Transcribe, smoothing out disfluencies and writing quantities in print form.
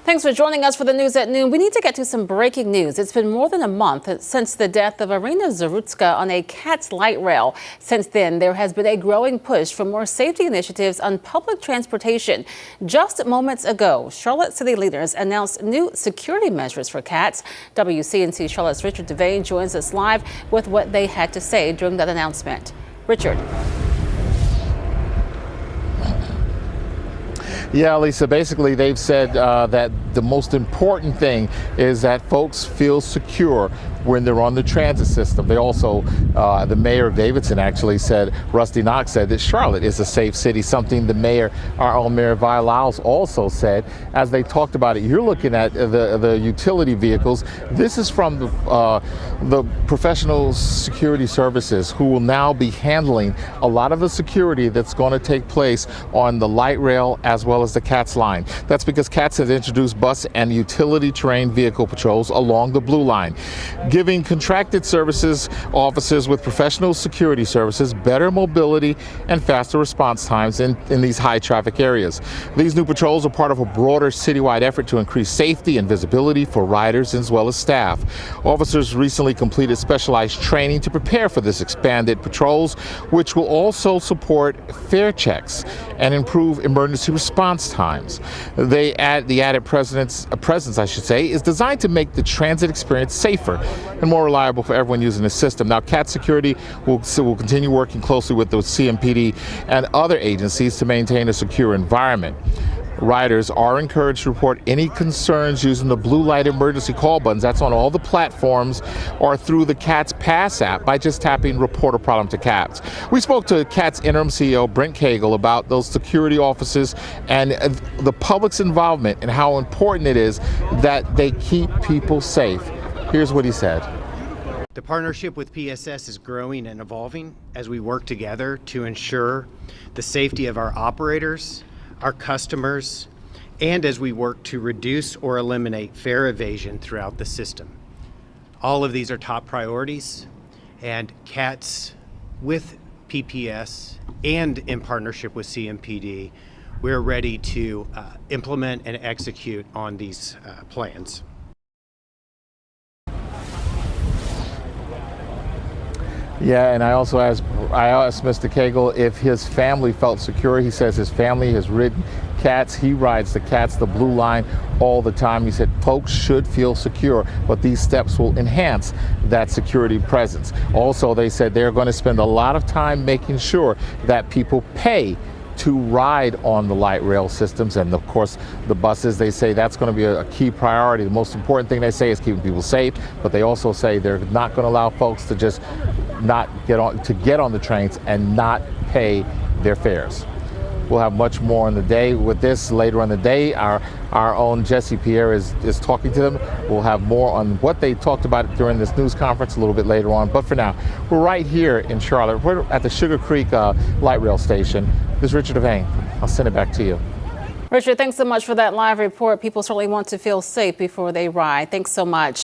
Thanks for joining us for the news at noon. We need to get to some breaking news. It's been more than a month since the death of Irina Zarutska on a CATS light rail. Since then, there has been a growing push for more safety initiatives on public transportation. Just moments ago, Charlotte city leaders announced new security measures for CATS. WCNC Charlotte's Richard Devane joins us live with what they had to say during that announcement. Richard. Yeah, Lisa, basically they've said that the most important thing is that folks feel secure when they're on the transit system. They also, the mayor of Davidson actually said, Rusty Knox said that Charlotte is a safe city, something the mayor, our own Mayor Vi Lyles, also said. As they talked about it, you're looking at the utility vehicles. This is from the professional security services who will now be handling a lot of the security that's going to take place on the light rail as well as the CATS line. That's because CATS has introduced bus and utility train vehicle patrols along the Blue Line, giving contracted services officers with professional security services better mobility and faster response times in these high traffic areas. These new patrols are part of a broader citywide effort to increase safety and visibility for riders as well as staff. Officers recently completed specialized training to prepare for this expanded patrols, which will also support fare checks and improve emergency response times. The added presence, I should say, is designed to make the transit experience safer and more reliable for everyone using the system. Now, CATS Security will continue working closely with the CMPD and other agencies to maintain a secure environment. Riders are encouraged to report any concerns using the blue light emergency call buttons. That's on all the platforms or through the CATS Pass app by just tapping Report a Problem to CATS. We spoke to CATS interim CEO Brent Cagle about those security officers and the public's involvement and how important it is that they keep people safe. Here's what he said. The partnership with PSS is growing and evolving as we work together to ensure the safety of our operators, our customers, and as we work to reduce or eliminate fare evasion throughout the system. All of these are top priorities, and CATS with PPS and in partnership with CMPD, we're ready to implement and execute on these plans. Yeah, and I asked Mr. Cagle if his family felt secure. He says his family has ridden CATS. He rides the CATS, the Blue Line, all the time. He said folks should feel secure, but these steps will enhance that security presence. Also, they said they're going to spend a lot of time making sure that people pay to ride on the light rail systems, and of course the buses. They say that's going to be a key priority. The most important thing they say is keeping people safe, but they also say they're not going to allow folks to just not get on the trains and not pay their fares. We'll have much more on the day with this later on the day. Our own Jesse Pierre is talking to them. We'll have more on what they talked about during this news conference a little bit later on. But for now, we're right here in Charlotte. We're at the Sugar Creek light rail station. This is Richard Devane. I'll send it back to you. Richard, thanks so much for that live report. People certainly want to feel safe before they ride. Thanks so much.